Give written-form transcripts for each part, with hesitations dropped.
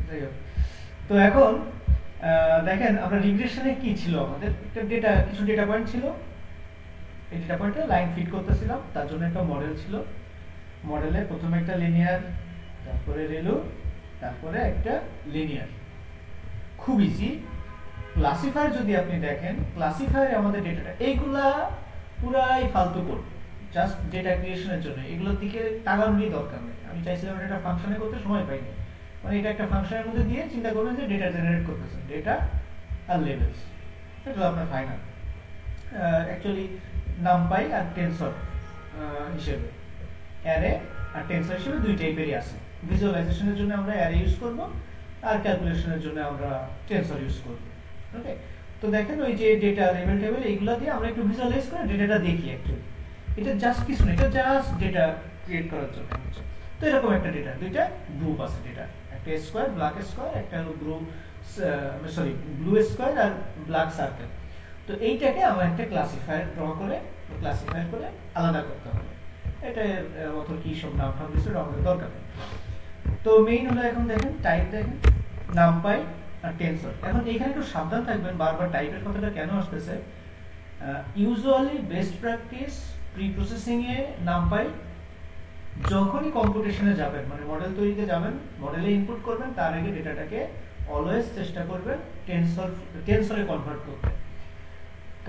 যাই হোক, তো এখন দেখেন আমরা রিগ্রেশনে কি ছিল, আমাদের একটা ডেটা, কিছু ডেটা পয়েন্ট ছিল, এই ডেটা পয়েন্টে লাইন ফিট করতেছিলাম, তার জন্য একটা মডেল ছিল। মডেলে প্রথমে একটা লিনিয়ার, তারপরে রেলো, তারপরে একটা লিনিয়ার। খুব ইজি। ক্লাসিফায়ার যদি আপনি দেখেন, ক্লাসিফায়ারে আমাদের ডেটাটা এইগুলা পুরাই ফালতু কোড, জাস্ট ডেটা ক্রিয়েশনের জন্য, এগুলোর দিকে তাকানোরই দরকার নেই। আমি চাইছিলাম এটা একটা ফাংশনে করতে, সময় পাইনি। মানে এটা একটা ফাংশনের মধ্যে দিয়ে চিন্তা করবেন যে ডেটা জেনারেট করতেছেন, ডেটা আর লেভেলস, এটা আপনার ফাইনাল। অ্যাকচুয়ালি নামপাই আর টেনসর হিসেবে, অ্যারে আর টেনসর হিসেবে দুই টাইপেরই আছে। ভিজুয়ালাইজেশনের জন্য আমরা অ্যারে ইউজ করব, আর ক্যালকুলেশনের জন্য আমরা টেনসর ইউজ করব। ওকে, তো দেখেন ওই যে ডেটা লেভেল টেবিল এইগুলো দিয়ে আমরা একটু ভিজুয়ালাইজ করে ডেটাটা দেখি। অ্যাকচুয়ালি এটা জাস্ট কিছু না, এটা জাস্ট ডেটা ক্রিয়েট করার জন্য হচ্ছে। তো এরকম একটা ডেটা, দুইটা গ্রুপ আছে ডেটা, একটা স্কোয়ার ব্ল্যাক স্কোয়ার, একটা হলো গ্রুপ সরি ব্লু স্কোয়ার আর ব্ল্যাক সার্কেল। তো এইটাকে আমরা একটা ক্লাসিফায়ার ড্র করে, ক্লাসিফায়ার করে আলাদা করতে হবে। এটা অত কি সব নাম টাম কিছু আমাদের দরকার নেই। তো মেইন হলো এখন দেখেন টাইপ, দেখেন নামপাই আর টেনসর। এখন এখানে একটু সাবধান থাকবেন, বারবার টাইপের কথাটা কেন আসতেছে। Usually best practice pre processing এ নামপাই, যখনই কম্পিউটেশনে যাবেন, মানে মডেল তৈরিতে যাবেন, মডেলে ইনপুট করবেন, তার আগে ডেটাটাকে অলওয়েজ চেষ্টা করবেন টেনসরে কনভার্ট করতে।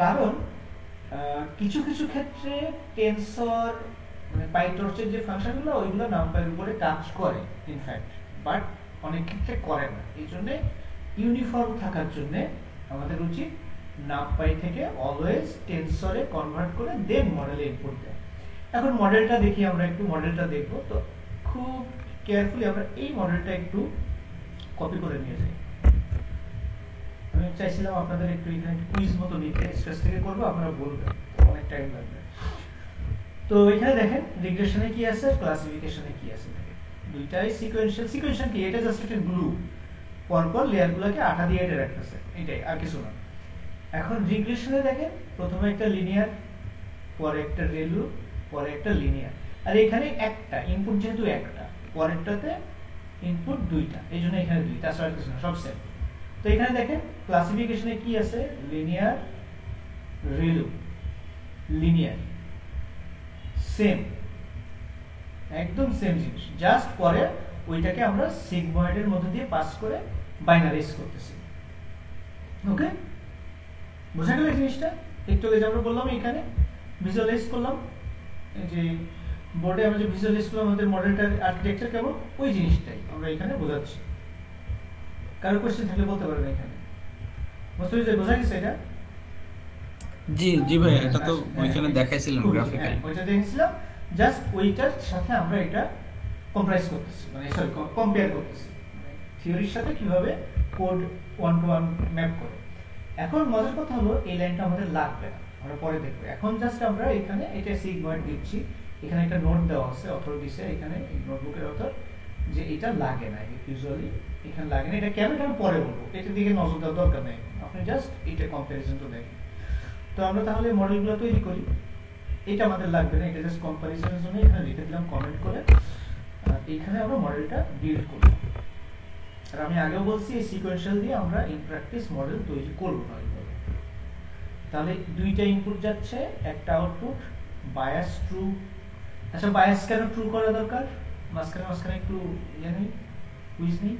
কারণ কিছু কিছু ক্ষেত্রে টেনসর মানে পাইটর্চের যে ফাংশনগুলো ওইগুলো নামপাইয়ের উপরে কাজ করে ইনফ্যাক্ট, বাট অনেক ক্ষেত্রে করে না। এই জন্য ইউনিফর্ম থাকার জন্য আমাদের উচিত নামপাই থেকে অলওয়েজ টেনসরে কনভার্ট করে দেন মডেলে ইনপুট দেয়। এখন মডেলটা দেখি, আমরা একটু মডেলটা দেখব। তো খুব কেয়ারফুলি আমরা এই মডেলটা একটু কপি করে নিয়ে যাই। আমি চাইছিলাম আপনাদের একটু এখানে কুইজ মতো নিতে, স্ট্রেস থেকে করবো, আপনারা বলবেন, অনেক টাইম লাগবে। তো এখানে দেখেন রিগ্রেশনে কি আছে, ক্লাসিফিকেশনে কি আছে, দেখেন দুইটাই সিকোয়েন্সিয়াল। সিকোয়েন্সিয়াল কি, এটা জাস্ট একটা গ্লু, পরপর লেয়ারগুলোকে আঠা দিয়ে এটা রাখতেছে, এটাই, আর কিছু না। এখন রিগ্রেশনে দেখেন প্রথমে একটা লিনিয়ার, পরে একটা রেলু, পরে একটা লিনিয়ার, আর এখানে একটা ইনপুট যেহেতু একটা, পরেরটাতে ইনপুট দুইটা, এই জন্য এখানে দুই, তাছাড়া কিছু না, সব সেম। তো এখানে দেখেন ক্লাসিফিকেশনে কি আছে, লিনিয়ার, রেলু, লিনিয়ার, সেম, একদম সেম জিনিস, জাস্ট পরে ওইটাকে আমরা সিগময়েডের মধ্যে দিয়ে পাস করে বাইনারাইজ করতেছি। ওকে, বোঝা গেল জিনিসটা? একটু আগে আমরা বললাম এখানে ভিজুয়ালাইজ করলাম, যে বোর্ডে আমরা যে ভিজুয়ালাইজ করলাম আমাদের মডেলটার আর্কিটেকচার কেমন, ওই জিনিসটাই আমরা এখানে বোঝাচ্ছি। কারো কোশ্চেন থাকলে বলতে পারেন এখানে। বোঝা গেছে এটা? জি জি ভাই, এটা তো ওইখানে দেখাইছিলেন গ্রাফিক্যালি। ওইটা দেখেছিলাম, জাস্ট ওইটার সাথে আমরা এটা কম্প্রাইজ করতেছি, মানে সরি কম্পেয়ার করতেছি, থিওরির সাথে কিভাবে code one to one map করে। এখন মজার কথা হলো এই লাইনটা আমাদের লাগবে না, আমরা পরে দেখবো। এখন জাস্ট আমরা এখানে এটা সিগময়েড দিচ্ছি, এখানে একটা নোট দেওয়া আছে, অথর দিছে এখানে এই নোটবুকের অথর, যে এটা লাগে না, ইউজুয়ালি এখানে লাগে না। এটা কেন, এটা আমি পরে বলবো, এটার দিকে নজর দেওয়ার দরকার নেই, আপনি জাস্ট এটা কম্পারিজনটা দেখেন। তো আমরা তাহলে মডেলগুলো তৈরি করি, এটা আমাদের লাগবে না, এটা জাস্ট কম্পারিজনের জন্য এখানে লিখে দিলাম কমেন্ট করে। এখানে আমরা মডেলটা বিল্ড করব। আর আমি আগেও বলছি এই সিকোয়েন্সিয়াল দিয়ে আমরা ইন প্র্যাকটিস মডেল তৈরি করব না। তাহলে দুইটা ইনপুট যাচ্ছে, একটা আউটপুট, বায়াস ট্রু। আচ্ছা বায়াস কেন ট্রু করা দরকার, মাঝখানে একটু জানি কুইজ নেই,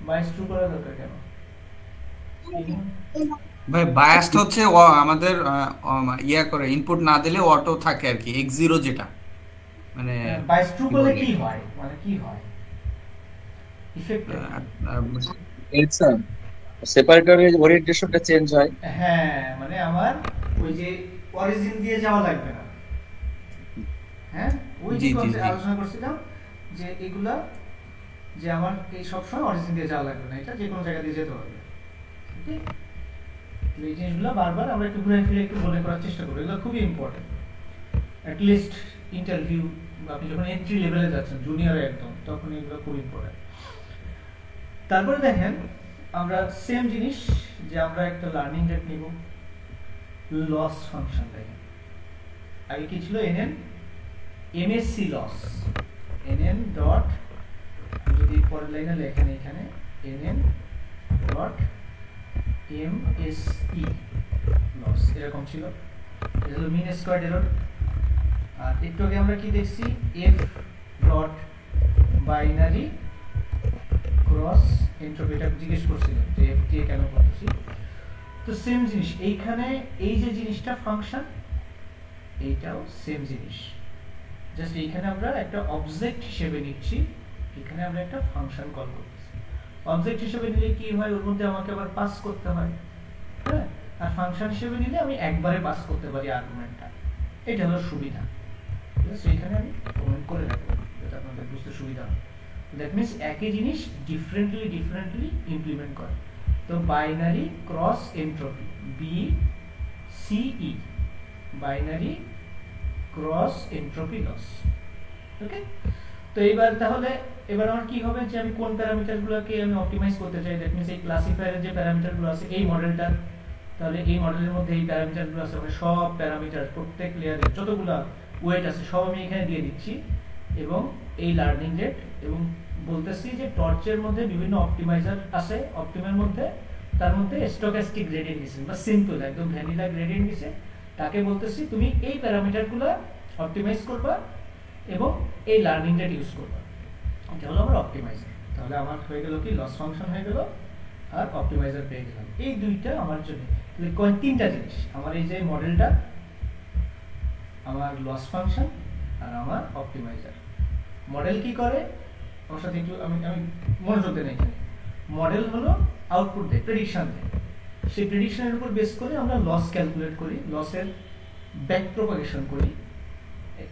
বায়াস ট্রু করা দরকার কেন? ভাই বায়াসড হচ্ছে আমাদের ইয়া করে ইনপুট না দিলে অটো থাকে আর কি, x0 যেটা, মানে বায়াস ট্রু কি করলে বলে, কি হয়, মানে কি হয় ইফেক্ট? এক্সাম সেপারেটরের ওরিয়েন্টেশনটা চেঞ্জ হয়। হ্যাঁ, মানে আমার ওই যে অরিজিন দিয়ে যাওয়া লাগবে না। হ্যাঁ, ওই যে জি জি কনসেপ্ট জি আলোচনা করছিলাম, যে এগুলা যে আমার এই সবসময় অরিজিন দিয়ে যাওয়া লাগবে না, এটা যে কোনো জায়গা দিয়ে যেতে পারবে। ওকে, এই জিনিসগুলো বারবার আমরা একটু ঘুরে ফিরে একটু মনে করার চেষ্টা করবো, এগুলো খুবই ইম্পর্টেন্ট। অ্যাটলিস্ট ইন্টারভিউ বা আপনি যখন এন্ট্রি লেভেলে যাচ্ছেন, জুনিয়রে একদম, তখন এগুলো খুব ইম্পর্টেন্ট। তারপরে দেখেন আমরা সেম জিনিস, যে আমরা একটা লার্নিং রেট নিব, লস ফাংশন। দেখেন আগে কি ছিল, NN MSE loss, NN dot যদি পরের লাইনে লেখেন এখানে nn ডট mse লস এরকম ছিল, এটা হলো মিন স্কয়ার্ড এরর। আর একটু আগে আমরা কি দেখছি f dot binary cross entropy, এটা জিজ্ঞেস করছিলাম যে f দিয়ে কেন করতেছি। তো সেম জিনিস এইখানে, এই যে জিনিসটা ফাংশন, এইটাও সেম জিনিস, জাস্ট এইখানে আমরা একটা অবজেক্ট হিসেবে নিচ্ছি, এখানে আমরা একটা ফাংশন কল করতেছি। অবজেক্ট হিসেবে নিলে কি হয়, ওর মধ্যে আমাকে আবার পাস করতে হয়, হ্যাঁ, আর ফাংশন হিসেবে নিলে আমি একবারে পাস করতে পারি আর্গুমেন্টটা, এটা হলো সুবিধা। জাস্ট এইখানে আমি কমেন্ট করে রাখবো যাতে আপনাদের বুঝতে সুবিধা হয়। দ্যাট মিন্স একই জিনিস ডিফারেন্টলি ইমপ্লিমেন্ট করে। তো binary cross entropy BCE, binary cross entropy loss. Okay, তো এইবার তাহলে এবার আমার কি হবে যে আমি কোন প্যারামিটারগুলোকে আমি অপটিমাইজ করতে চাই, দ্যাট মিন্স এই ক্লাসিফায়ারের যে প্যারামিটারগুলো আছে এই মডেলটা, তাহলে এই মডেলের মধ্যে এই প্যারামিটারগুলো আছে, মানে সব প্যারামিটার প্রত্যেক লেয়ারে যতগুলো ওয়েট আছে সব আমি এখানে দিয়ে দিচ্ছি, এবং এই লার্নিং রেট, এবং বলতেছি যে টর্চের মধ্যে বিভিন্ন অপটিমাইজার আছে, অপটিমার মধ্যে তার মধ্যে স্ট্যাটিস্টিক গ্রেডিয়েন্ট দিছে বা সিম্পল একদম ভ্যানিলা গ্রেডিয়েন্ট দিছে, তাকে বলতেছি তুমি এই প্যারামিটারগুলো অপটিমাইজ করবা এবং এই লার্নিং রেট ইউজ করবা, এটা হলো আমার অপটিমাইজার। তাহলে আমার হয়ে গেল কি লস ফাংশন হয়ে গেল আর অপটিমাইজার পেয়ে গেলাম। এই দুইটা আমার জন্য তিনটা জিনিস, আমার এই যে মডেলটা, আমার লস ফাংশন আর আমার অপটিমাইজার। মডেল কি করে আমার সাথে একটু আমি মনোযোগ দেন এখানে। মডেল হলো আউটপুট দেয়, প্রেডিকশন দেয়, সেই প্রেডিকশনের উপর বেস করে আমরা লস ক্যালকুলেট করি, লসের ব্যাক প্রপাগেশন করি।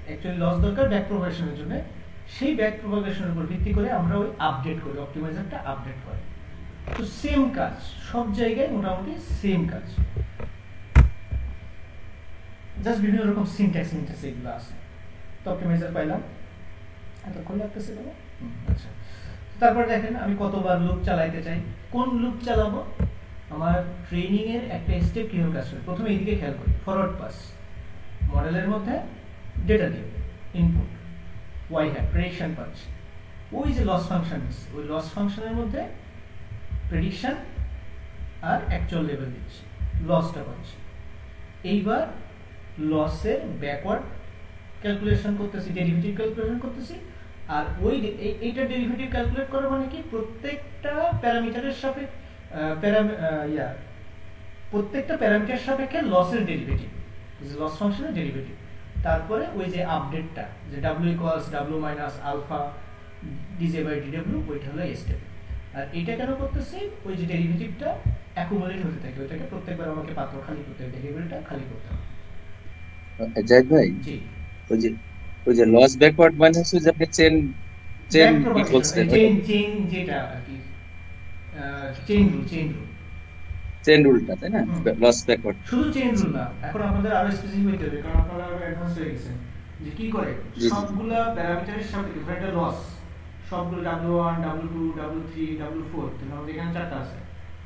অ্যাকচুয়ালি লস দরকার ব্যাক প্রপাগেশনের জন্য, সেই ব্যাক প্রপাগেশনের উপর ভিত্তি করে আমরা ওই আপডেট করি, অপটিমাইজারটা আপডেট করে। তো সেম কাজ সব জায়গায়, মোটামুটি সেম কাজ, জাস্ট বিভিন্ন রকম সিনট্যাক্স এগুলো আছে। তো অপটিমাইজার পাইলাম, এতক্ষণ লাগতেছে কেন? আচ্ছা, তারপর দেখেন আমি কতবার লুপ চালাইতে চাই, কোন লুপ চালাবো, আমার ট্রেনিং এর একটা স্টেপ কিভাবে কাজ করে। প্রথমে এইদিকে খেয়াল করি, ফরওয়ার্ড পাস, মডেলের মধ্যে ডেটা দিই, ইনপুট ওয়াই হ্যাট প্রেডিকশন পাচ্ছি, ওই যে লস ফাংশন, ওই লস ফাংশনের মধ্যে প্রেডিকশন আর অ্যাকচুয়াল লেভেল দিচ্ছি, লসটা পাচ্ছি। এইবার লসের ব্যাকওয়ার্ড ক্যালকুলেশন করতেছি, ডেরিভেটিভ ক্যালকুলেশন করতেছি, আর ওই এইটা ডেরিভেটিভ ক্যালকুলেট করা মানে কি, প্রত্যেকটা প্যারামিটারের সাপেক্ষে প্রত্যেকটা প্যারামিটার সাপেক্ষে লসের ডেরিভেটিভ, লস ফাংশনের ডেরিভেটিভ। তারপরে ওই যে আপডেটটা, যে w equals w minus alpha dj by dw, ওইটা হলো স্টেপ। আর এটা কেন করতেছি, ওই যে ডেরিভেটিভটা অ্যাকুমুলেট হতে থাকে, ওইটাকে প্রত্যেকবার আমাকে পাত্র খালি করতে হবে, ভেরিয়েবলটা খালি করতে হবে। জাহিদ ভাই, জি, ওই যে লস ব্যাকওয়ার্ড মানে হচ্ছে যে আপনি চেইন ইকুয়ালস চেইন যেটা আর কি, চেইন রুলটা, তাই না? লস ব্যাকওয়ার্ড শুধু চেইন রুল না, এখন আপনাদের আরো স্পেসিফিক হইতে হবে, কারণ আপনারা আরো অ্যাডভান্স হয়ে গেছেন। যে কি করে, সবগুলা প্যারামিটারের সাথে ধরে একটা লস, সবগুলো w1 w2 w3 w4, তো আমাদের এখানে চারটা আছে,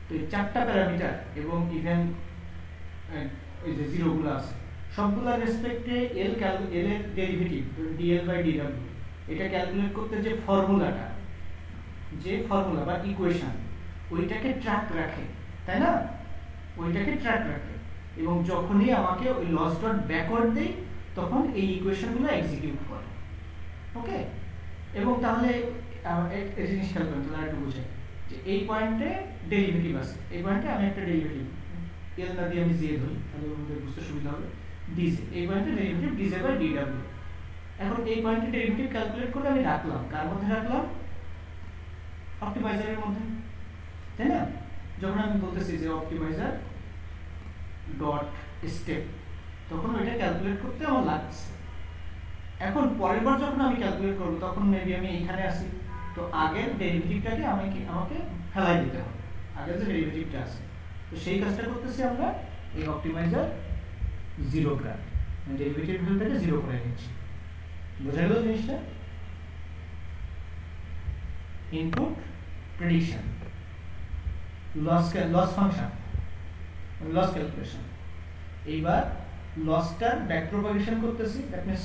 তো এই চারটা প্যারামিটার এবং ইভেন এই যে জিরো গুলো আছে, সবগুলা রেসপেক্টে এল এর ডেরিভেটিভ dl বাই dw, এটা ক্যালকুলেট করতে যে ফর্মুলাটা, যে ফর্মুলা বা ইকুয়েশন, ওইটাকে ট্র্যাক রাখে, তাই না? ওইটাকে ট্র্যাক রাখে, এবং যখনই আমাকে ওই লস ডট ব্যাকওয়ার্ড দেই তখন এই ইকুয়েশনগুলো এক্সিকিউট করে। ওকে, এবং তাহলে এই জিনিস খেয়াল করেন, তাহলে একটু বুঝে যে এই পয়েন্টে ডেরিভেটিভ আছে, এই পয়েন্টে আমি একটা ডেরিভেটিভ এল না দিয়ে আমি জে ধরি, তাহলে আমাদের বুঝতে সুবিধা হবে। ডিজে, এই পয়েন্টে ডেরিভেটিভ ডিজে বাই ডিডব্লিউ। এখন এই পয়েন্টে ডেরিভেটিভ ক্যালকুলেট করে আমি রাখলাম, কার মধ্যে রাখলাম? অপটিমাইজারের মধ্যে, তাই না? যখন আমি বলতেছি যে অপটিমাইজার ডট স্টেপ, তখন ওইটা ক্যালকুলেট করতে আমার লাগছে। এখন পরের বার যখন আমি ক্যালকুলেট করব, তখন মেবি আমি এইখানে আসি, তো আগের ডেরিভেটিভটাকে আমাকে ফেলাই দিতে হবে, আগের যে ডেরিভেটিভটা আছে, তো সেই কাজটা করতেছি আমরা এই অপটিমাইজার জিরো গ্রাফ, ডেরিভেটিভ ভ্যালুটাকে জিরো করে নিচ্ছি। বোঝা গেল জিনিসটা? Input prediction, loss function, loss calculation. এইবার লসটার ব্যাক প্রপাগেশন করতেছি, দ্যাট মিন্স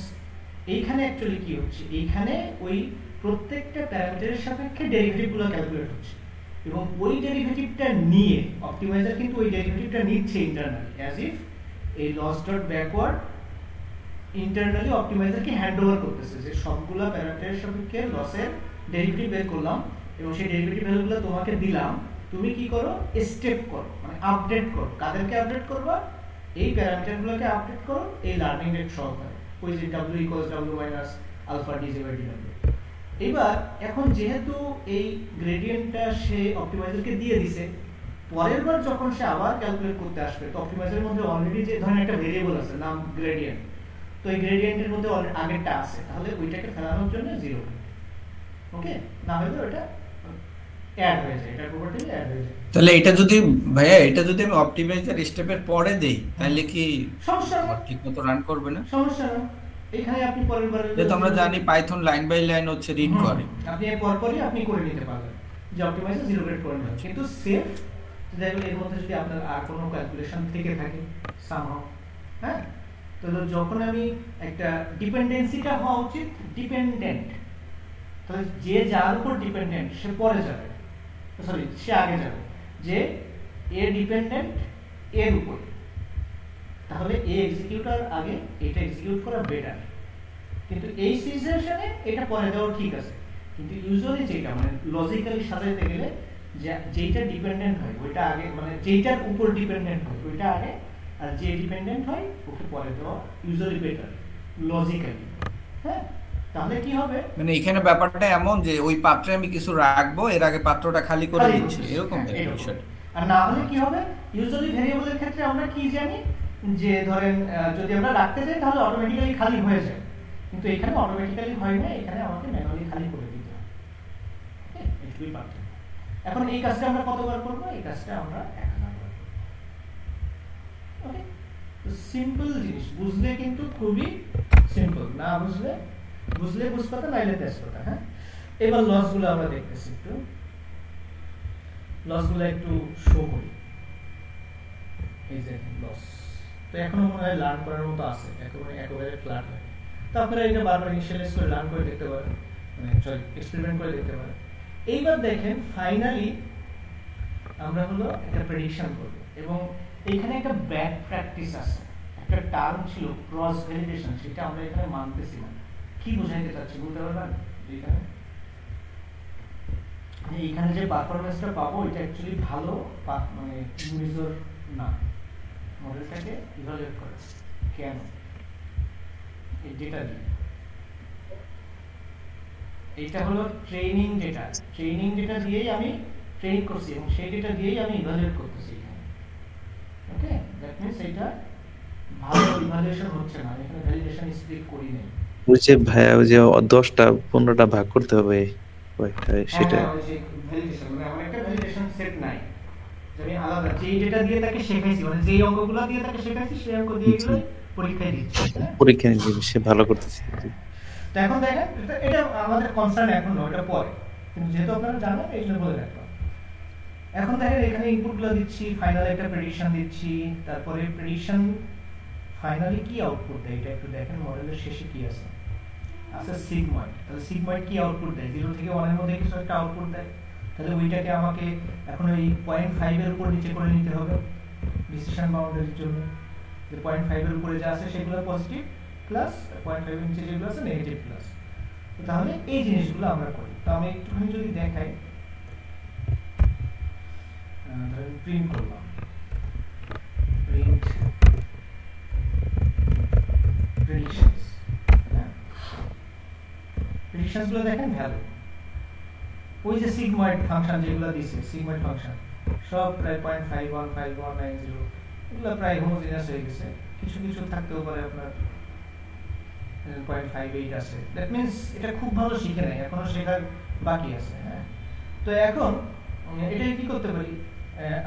এইখানে অ্যাকচুয়ালি কি হচ্ছে, এইখানে ওই প্রত্যেকটা প্যারামিটারের সাপেক্ষে ডেরিভেটিভগুলো ক্যালকুলেট হচ্ছে এবং ওই ডেরিভেটিভটা নিয়ে অপটিমাইজার কিন্তু ওই ডেরিভেটিভটা নিচ্ছে ইন্টারনালি অ্যাজ ইফ এই লস ডট ব্যাকওয়ার্ড ইন্টারনালি অপটিমাইজারকে হ্যান্ডওভার করতেছে যে সবগুলো প্যারামিটারের সাপেক্ষে লসের ডেরিভেটিভ বের করলাম এবং সেই ডেরিভেটিভ ভ্যালুগুলো তোমাকে দিলাম, তুমি কি করো স্টেপ করো মানে আপডেট করো। কাদেরকে আপডেট করবা? এই প্যারামিটারগুলোকে আপডেট করো এই লার্নিং রেট সহকারে, ওই যে w = w minus alpha dz/dw। এবার এখন যেহেতু এই গ্রেডিয়েন্টটা সে অপটিমাইজারকে দিয়ে দিছে, পরের বার যখন সে আবার ক্যালকুলেট করতে আসবে তো অপটিমাইজারের মধ্যে অলরেডি যে ধরেন একটা ভেরিয়েবল আছে নাম গ্রেডিয়েন্ট, তো এই গ্রেডিয়েন্টের মধ্যে আগেরটা আছে, তাহলে ওইটাকে ফেলানোর জন্য 0, ওকে, না হলে ওটা অ্যাড হয়ে যায়, এটা প্রপার্টি অ্যাড হয়ে যায়। তাহলে এটা যদি ভাইয়া এটা যদি আমি অপটিমাইজার স্টেপের পরে দেই তাহলে কি সমস্যা না, ঠিকমতো রান করবে না? সমস্যা না। এখানে আপনি পরের বার যেহেতু আমরা জানি পাইথন লাইন বাই লাইন হচ্ছে রিড করে, আপনি পরপরই আপনি করে নিতে পারবেন যে অপটিমাইজার 0 গ্রেড করে নেবেন, কিন্তু সেফ দেখুন এর মধ্যে যদি আপনার আর কোনো ক্যালকুলেশন থেকে থাকে সামহাউ, হ্যাঁ, তাহলে যখন আমি একটা ডিপেন্ডেন্সিটা হওয়া উচিত ডিপেন্ডেন্ট, তাহলে যে যার উপর ডিপেন্ডেন্ট সে পরে যাবে, সরি সে আগে যাবে, যে এ ডিপেন্ডেন্ট এর উপর, তাহলে এ এক্সিকিউটার আগে এটা এক্সিকিউট করা বেটার। কিন্তু এই সিচুয়েশনে এটা পরে দেওয়া ঠিক আছে, কিন্তু ইউজুয়ালি যেটা মানে লজিক্যালি সাজাইতে গেলে যেটা ডিপেন্ডেন্ট হয় ওইটা আগে, মানে যেটার উপর ডিপেন্ডেন্ট হয় ওইটা আগে, আর যে ডিপেন্ডেন্ট হয় ওকে পরে দেওয়া ইউজুয়ালি বেটার লজিক্যালি। হ্যাঁ, তাহলে কি হবে মানে এখানে ব্যাপারটা এমন যে ওই পাত্রে আমি কিছু রাখবো, এর আগে পাত্রটা খালি করে দিচ্ছি, এরকম বিষয়। আর না হলে কি হবে, ইউজুয়ালি ভেরিয়েবলের ক্ষেত্রে আমরা কি জানি যে ধরেন যদি আমরা রাখতে যাই তাহলে অটোমেটিক্যালি খালি হয়ে যায়, কিন্তু এখানে অটোমেটিক্যালি হয় না, এখানে আমাকে ম্যানুয়ালি খালি করে দিতে হবে। এটুকুই পার্থক্য। এখন এই কাজটা আমরা কতবার করব? এই কাজটা আমরা একবার করব। ওকে, তো সিম্পল জিনিস, বুঝলে কিন্তু খুবই সিম্পল, না বুঝলে বুঝ কথা, নাইলে তেজ কথা। হ্যাঁ, এবার লসগুলো আমরা দেখতেছি, একটু লসগুলো একটু শো করি। এই যে লস তো এখনো মনে হয় লার্ন করার মতো আছে, একেবারে ফ্ল্যাট হয়। তো আপনারা এটা বারবার ইনিশিয়ালাইজ করে লার্ন করে দেখতে পারেন, মানে সরি এক্সপেরিমেন্ট করে দেখতে পারেন। এইবার দেখেন ফাইনালি আমরা হলো একটা প্রেডিকশন করব এবং এখানে একটা ব্যাড প্র্যাকটিস আছে, একটা টার্ম ছিল ক্রস ভ্যালিডেশন, সেটা আমরা এখানে মানতেছি না। কি বোঝাইতে চাচ্ছি বলতে পারবেন? এইখানে যে পারফরম্যান্সটা পাবো এটা অ্যাকচুয়ালি ভালো মানে মেজর না, মডেলটাকে ইভালুয়েট করে কেন এই ডেটা দিয়ে। এটা হলো ট্রেনিং ডেটা, ট্রেনিং ডেটা দিয়েই আমি ট্রেন করছি এবং সেই ডেটা দিয়েই আমি ইভালুয়েট করতেছি এখানে। ওকে, দ্যাট মিন্স এটা ভালো ইভালুয়েশন হচ্ছে না, এখানে ভ্যালিডেশন স্প্লিট করি নাই। ওই যে ভাইয়া ওই যে 10টা 15টা ভাগ করতে হবে ওইটা, সেটা ওই যে ভ্যালিডেশন মানে আমার একটা ভ্যালিডেশন সেট নাই, আমি আলাদা যেই ডেটা দিয়ে তাকে শেখাইছি, মানে যেই অঙ্কগুলো দিয়ে তাকে শেখাইছি সেই অঙ্ক দিয়ে গেলে পরীক্ষায় দিচ্ছি, পরীক্ষা নিয়ে সে ভালো করতেছে। তো এখন দেখেন এটা আমাদের কনসার্ন এখন নয়, এটা পরে, কিন্তু যেহেতু আপনারা জানেন এই জন্য বলে রাখলাম। এখন দেখেন এখানে ইনপুটগুলো দিচ্ছি, ফাইনাল একটা প্রেডিকশন দিচ্ছি, তারপরে প্রেডিকশন ফাইনালি কি আউটপুট দেয় এটা একটু দেখেন। মডেলের শেষে কি আছে? আছে সিগময়েড। তাহলে সিগময়েড কি আউটপুট দেয়? 0 থেকে 1 এর মধ্যে কিছু একটা আউটপুট দেয়, তাহলে ওইটাকে আমাকে এখন ওই 0.5 এর উপর নিচে করে নিতে হবে ডিসিশন বাউন্ডারির জন্য। যে 0.5 এর উপরে যা আছে সেগুলো পজিটিভ প্লাস, 0.5 এর নিচে যেগুলো আছে নেগেটিভ প্লাস। তো তাহলে এই জিনিসগুলো আমরা করি। তো আমি একটুখানি যদি দেখাই, ধরেন প্রিন্ট করলাম, প্রিন্ট প্রেডিকশনস, প্রেডিকশনস গুলো দেখেন ভ্যালু, ওই যে সিগময়েড ফাংশন যেগুলো দিয়েছে, সিগময়েড ফাংশন সব প্রায় 0.515190 এগুলো প্রায় হোমোজিনিয়াস হয়ে গেছে, কিছু কিছু থাকতেও পারে আপনার 0.58 আছে। দ্যাট মিন্স এটা খুব ভালো শিখে নেয়, এখনো শেখার বাকি আছে। হ্যাঁ, তো এখন এটা কি করতে পারি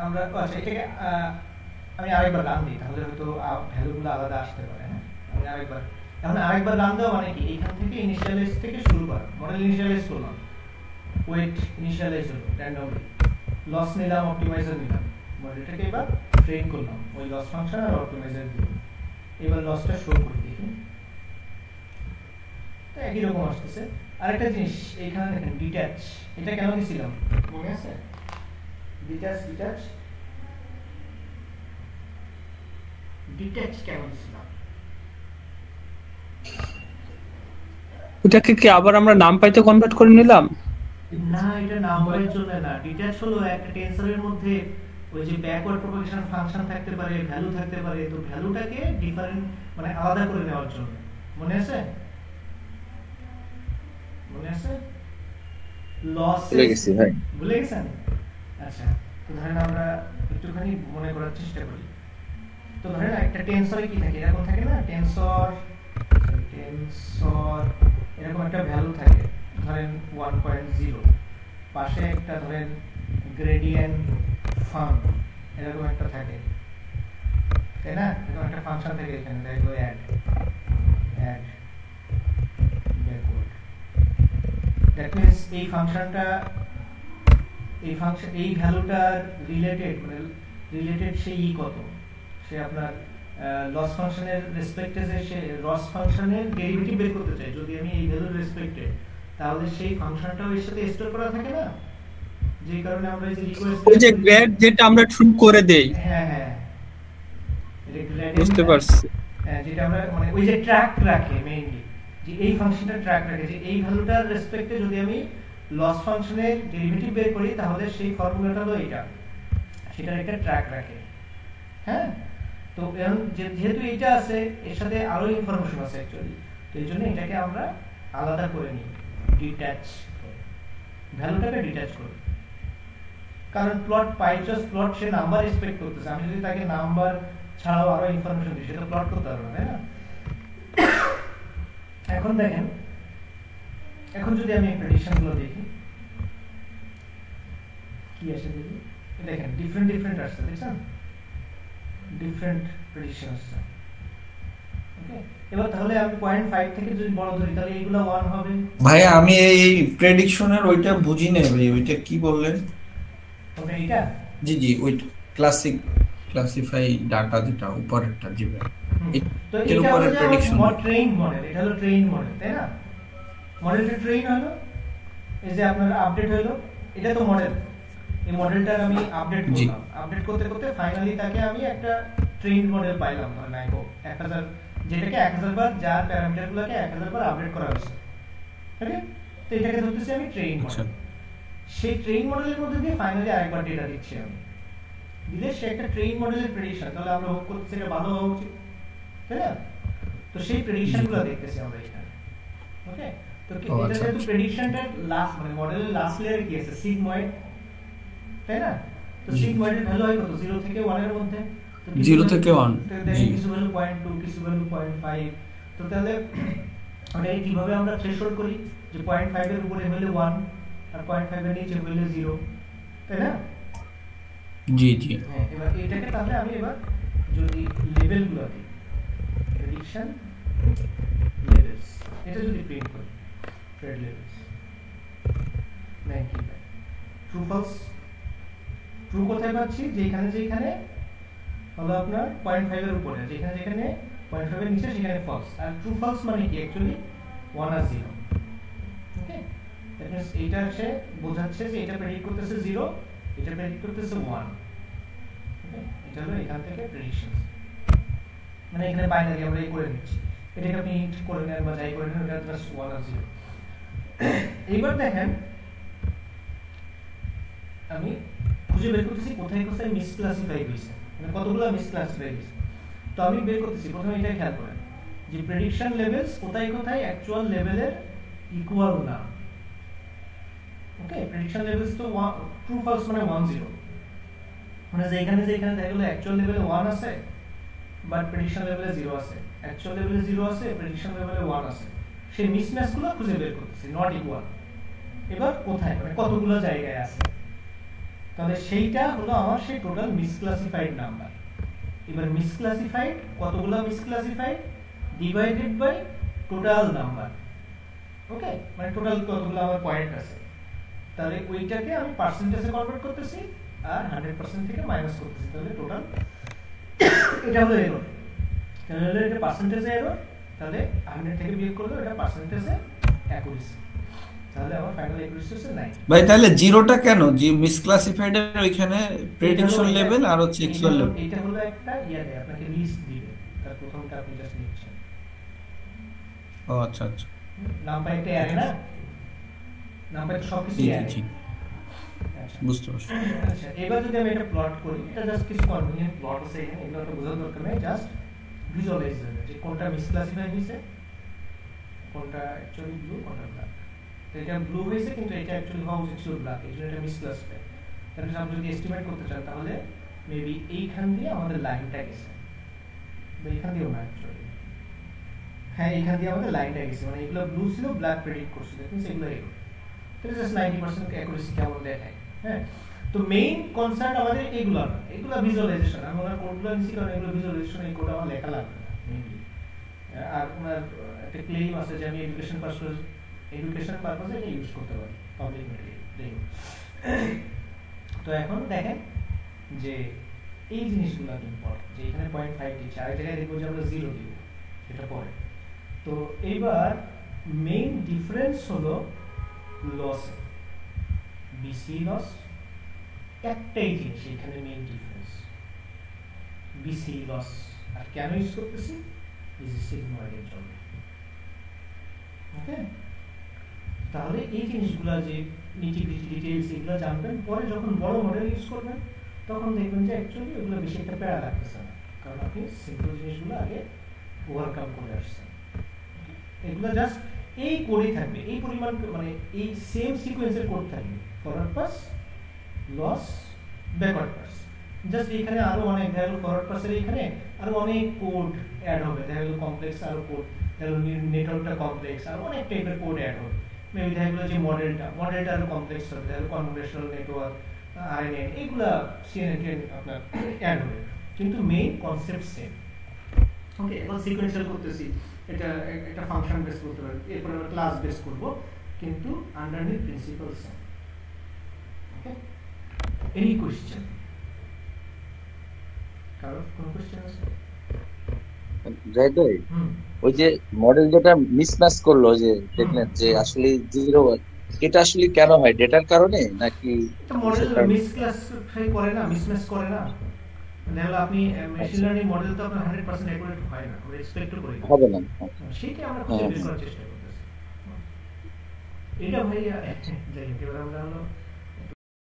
আমরা? আচ্ছা, এটাকে আমি আরেকবার রান দিই, তাহলে হয়তো ভ্যালুগুলো আলাদা আসতে পারে। হ্যাঁ, আমি আরেকবার রান দেওয়া মানে কি, এইখান থেকে ইনিশিয়ালাইজ থেকে শুরু করা। মডেল ইনিশিয়ালাইজ করলাম, ওয়েট ইনিশিয়ালাইজ হলো র্যান্ডমলি, লস নিলাম, অপটিমাইজার নিলাম, মডেলটাকে এবার ট্রেন করলাম ওই লস ফাংশন আর অপটিমাইজার দিয়ে। এবার লসটা শো করে দেখি, তো একই রকম আসতেছে। আরেকটা জিনিস এইখানে দেখেন ডিট্যাচ, এটা কেন দিছিলাম মনে আছে? ডিট্যাচ কেন দিছিলাম? ওটাকে কি আবার আমরা নাম পাইতে কনভার্ট করে নিলাম? না, এটা নাম্বারের জন্য না। ডিট্যাচ হলো একটা টেনসরের মধ্যে ওই যে ব্যাকওয়ার্ড প্রপাগেশন ফাংশন থাকতে পারে, ভ্যালু থাকতে পারে, তো ভ্যালুটাকে ডিফারেন্ট মানে আলাদা করে নেওয়ার জন্য। মনে আছে? লস ভুলে গেছি ভাই। ভুলে গেছেন? আচ্ছা, তো ধরেন আমরা একটুখানি মনে করার চেষ্টা করি। তো ধরেন একটা টেনসরে কি থাকে, এরকম থাকে না, টেনসর এরকম একটা ভ্যালু থাকে, ধরেন 1.0, পাশে একটা ধরেন গ্রেডিয়েন্ট ফাং এরকম একটা থাকে, তাই না? এরকম একটা ফাংশন থাকে এখানে, দেখো অ্যাড ব্যাকওয়ার্ড। দ্যাট মিন্স এই ফাংশনটা এই ভ্যালুটার রিলেটেড সে কত, সে আপনার লস ফাংশনের রেসপেক্টে যে সে লস ফাংশনের ডেরিভেটিভ বের করতে চাই, যদি আমি এই ভ্যালুর রেসপেক্টে, তাহলে সেই ফাংশনটাও এর সাথে স্টোর করা থাকে না, যে কারণে আমরা এই যে রিকোয়েস্ট ওই যে গ্রেড যেটা আমরা ট্রু করে দেই। হ্যাঁ এটা গ্রেড বুঝতে পারছি। হ্যাঁ, যেটা আমরা মানে ওই যে ট্র্যাক রাখে মেইনলি, যে এই ফাংশনটা ট্র্যাক রাখে যে এই ভ্যালুটার রেসপেক্টে যদি আমি লস ফাংশনের ডেরিভেটিভ বের করি, তাহলে সেই ফর্মুলাটা হলো এটা, সেটার একটা ট্র্যাক রাখে। হ্যাঁ, তো এখন যেহেতু এটা আছে, এর সাথে আরো ইনফরমেশন আছে অ্যাকচুয়ালি, তো এই জন্য এটাকে আমরা আলাদা করে নিই, ডিট্যাচ ভ্যালুটাকে ডিট্যাচ করি। কারণ প্লট সে নাম্বার এক্সপেক্ট করতেছে, আমি যদি তাকে নাম্বার ছাড়াও আরো ইনফরমেশন দিই, সেটা প্লট করতে পারবে না, তাই না? এখন দেখেন, এখন যদি আমি প্রেডিকশন গুলো দেখি কি আসে, দেখি দেখেন ডিফারেন্ট আসছে, দেখছেন ডিফারেন্ট প্রেডিকশন আসছে। ওকে, এবার তাহলে আমি 0.5 থেকে যদি বড় ধরি, তাহলে এইগুলো 1 হবে। ভাই আমি এই প্রেডিকশনের ওইটা বুঝি না ভাই, ওইটা কি বললেন? ওকে, এটা জি ওইটা ক্লাসিফাই ডাটা যেটা উপরেরটা, জি ভাই। তো এর এটা উপরে হলো প্রেডিকশন ট্রেইন মডেল, এটা হলো ট্রেইন মডেল, তাই না? মডেলটা ট্রেইন হলো, এই যে আপনার আপডেট হলো, এটা তো মডেল, এই মডেলটার আমি আপডেট করলাম, আপডেট করতে করতে ফাইনালি তাকে আমি একটা ট্রেইন মডেল পাইলাম, ধরেন 1000, যেটাকে 1000 বার, যার প্যারামিটারগুলোকে 1000 বার আপডেট করা হয়েছে। ওকে, তো এটাকে ধরতেছি আমি ট্রেইন মডেল। সেই ট্রেইন মডেলের মধ্যে দিয়ে ফাইনালি আরেকবার ডেটা দিচ্ছি আমি, দিলে সে একটা ট্রেইন মডেলের প্রেডিকশন, তাহলে আমরা হোপ করতেছি এটা ভালো হওয়া উচিত, তাই না? তো সেই প্রেডিকশনগুলো দেখতেছি আমরা এখানে। ওকে, তো এটা যেহেতু প্রেডিকশনটার লাস্ট মানে মডেলের লাস্ট লেয়ারে কি আছে, সিগময়েড, তাই না? তো সিগময়েডের ভ্যালু হয় কত, 0 থেকে 1 এর মধ্যে, তো 0 থেকে 1, জি, কিছু ভ্যালু 0.2, কিছু ভ্যালু 0.5। তো তাহলে আমরা কিভাবে আমরা থ্রেশহোল্ড করি, যে 0.5 এর উপরে হলে 1 আর 0.5 এর নিচে হলে 0, তাই না? জি হ্যাঁ, এবার এটাকে তাহলে আমি এবার যদি লেভেলগুলো দিই, প্রেডিকশন লেভেলস, এটা যদি প্রিন্ট করি, প্রেড লেভেলস নাই কি পাই, ট্রু ফলস। ট্রু কোথায় পাচ্ছি, যেখানে হলো আপনার 0.5 এর উপরে, যেখানে 0.5 এর নিচে সেখানে ফলস। আর ট্রু ফলস মানে কি অ্যাকচুয়ালি 1 আর 0। ওকে, দ্যাট মিন্স এইটা সে বোঝাচ্ছে যে এটা প্রেডিক্ট করতেছে 0, এটা প্রেডিক্ট করতেছে 1। ওকে, এটা হলো এখান থেকে প্রেডিকশন, মানে এখানে বাইনারি আমরা করে নিচ্ছি, এটাকে আপনি ইন্ট করে নেন বা যাই করে নেন, এটা জাস্ট 1 আর 0। এইবার দেখেন আমি খুঁজে বের করতেছি কোথায় মিসক্লাসিফাই হয়েছে, মানে কতগুলো মিসক্লাসিফাই হয়েছে। তো আমি বের করতেছি, প্রথমে এটা খেয়াল করেন যে প্রেডিকশন লেভেলস কোথায় অ্যাকচুয়াল লেভেলের ইকুয়াল না। ওকে, প্রেডিকশন লেভেলস তো ট্রু ফলস মানে 1 0, মানে যেখানে দেখা গেল অ্যাকচুয়াল লেভেলে 1 আছে বাট প্রেডিকশন লেভেলে 0 আছে, অ্যাকচুয়াল লেভেলে 0 আছে, প্রেডিকশন লেভেলে 1 আছে, সেই মিসম্যাচগুলো খুঁজে বের করতেছি, নট ইকুয়াল। এবার কোথায়, মানে কতগুলো জায়গায় আছে, তাহলে সেইটা হলো আমার সেই টোটাল মিসক্লাসিফাইড নাম্বার। এবার মিসক্লাসিফাইড কতগুলো, মিসক্লাসিফাইড ডিভাইডেড বাই টোটাল নাম্বার। ওকে, মানে টোটাল কতগুলো আমার পয়েন্ট আছে, তাহলে ওইটাকে আমি পার্সেন্টেজে কনভার্ট করতেছি আর 100% থেকে মাইনাস করতেছি, তাহলে টোটাল এটা হলো এরর। তাহলে এটা পার্সেন্টেজে এরর, তাহলে 100 থেকে বিয়োগ করলে এটা পার্সেন্টেজে অ্যাকুরেসি। তাহলে আমার ফাইনাল অ্যাকুরেসি হচ্ছে 9। ভাই তাহলে জিরোটা কেন? জি মিসক্লাসিফাইড এর ওইখানে প্রেডিকশন লেভেল আর হচ্ছে অ্যাকচুয়াল লেভেল। এটা হলো একটা দেয় আপনাকে লিস্ট দিবে, তার প্রথমটা আপনি জাস্ট নিচ্ছেন। ও আচ্ছা আচ্ছা, নাম্বার একটা অ্যারে না, নাম্বার সবকিছু জি অ্যারে। জি আচ্ছা বুঝতে পারছি। আচ্ছা, এবার যদি আমি এটা প্লট করি, এটা জাস্ট কিছু কনভেনিয়েন্ট প্লট আছে এখানে, এগুলো তো বোঝার দরকার নেই, জাস্ট ভিজুয়ালাইজ হবে যে কোনটা মিসক্লাসিফাই হয়েছে, কোনটা অ্যাকচুয়ালি ব্লু, কোনটা ব্ল্যাক। তো এটা ব্লু হয়েছে কিন্তু এটা অ্যাকচুয়ালি হওয়া উচিত ছিল ব্ল্যাক, এই জন্য এটা মিসক্লাসিফাই। তাহলে আপনি যদি এস্টিমেট করতে চান তাহলে মেবি এইখান দিয়ে আমাদের লাইনটা গেছে, বা এইখান দিয়েও না অ্যাকচুয়ালি, হ্যাঁ এইখান দিয়ে আমাদের লাইনটা গেছে, মানে এগুলো ব্লু ছিল, ব্ল্যাক প্রেডিক্ট করছে, দেখুন সেগুলো এগুলো। তাহলে জাস্ট 90% অ্যাকুরেসি কেমন দেখায়। হ্যাঁ, তো মেইন কনসার্ন আমাদের এগুলো না, এগুলো ভিজুয়ালাইজেশন। আমি ওনার কোডগুলো নিচ্ছি কারণ এগুলো ভিজুয়ালাইজেশন, এই কোড আমার লেখা লাগবে না মেইনলি। আর ওনার একটা ক্লেম আছে যে আমি এডুকেশন পারপাসে এটা ইউজ করতে পারি, পাবলিক মেটেরিয়াল। তো এখন দেখেন যে এই জিনিসগুলো ইম্পর্টেন্ট, যে এখানে 0.5 দিচ্ছে, আরেক জায়গায় দেখবো যে আমরা 0 দিব, এটা পরে। তো এইবার মেইন ডিফারেন্স হলো লস, বিসি লস একটাই জিনিস এখানে মেইন ডিফারেন্স, বিসি লস। আর কেন ইউজ করতেছি, ইজ সিগময়েডের জন্য। ওকে, তাহলে এই জিনিসগুলো যে নিটিগ্রিটি ডিটেইলস এগুলো জানবেন, পরে যখন বড় মডেল ইউজ করবেন তখন দেখবেন যে অ্যাকচুয়ালি ওগুলো বেশি একটা প্যারা লাগতেছে না, কারণ আপনি সিম্পল জিনিসগুলো আগে ওভারকাম করে আসছেন। এগুলো জাস্ট এই কোডেই থাকবে, এই পরিমাণ, মানে এই সেম সিকোয়েন্সের কোড থাকবে, forward pass, loss, backward pass. Just এখানে আরো অনেক, দেখা গেল ফরওয়ার্ড পাসের এখানে আরো অনেক কোড অ্যাড হবে, দেখা গেল কমপ্লেক্স আরো কোড, দেখা গেল নেটওয়ার্কটা কমপ্লেক্স, আর অনেক টাইপের কোড অ্যাড হবে। মেবি দেখা গেল যে মডেলটা আরো কমপ্লেক্স হবে, দেখা গেল কনভলিউশনাল নেটওয়ার্ক, আরএনএন, এগুলা সিএনএন আপনার অ্যাড হবে, কিন্তু মেইন কনসেপ্ট সেম। ওকে, এখন সিকোয়েন্সিয়াল করতেছি, এটা একটা ফাংশন বেস করতে পারি, এরপর আমরা ক্লাস বেস করব, কিন্তু আন্ডারনিথ প্রিন্সিপাল সেম। ওকে, এনি কোশ্চেন? কারো কোন কোশ্চেন আছে? রাইট ভাই, ওই যে মডেল যেটা মিসম্যাচ করলো, যে দেখলেন যে আসলে 0, এটা আসলে কেন হয়? ডেটার কারণে নাকি এটা মডেল মিসক্লাসিফাই করে না, মিসম্যাচ করে না? দেখো আপনি মেশিন লার্নিং মডেল তো আপনার 100% অ্যাকুরেট হয় না, আমরা এক্সপেক্ট করি হবে না। সেটা আমরা খুঁজে বের করার চেষ্টা করতেছি। এটা ভাইয়া যাই হোক, এবার আমরা হলো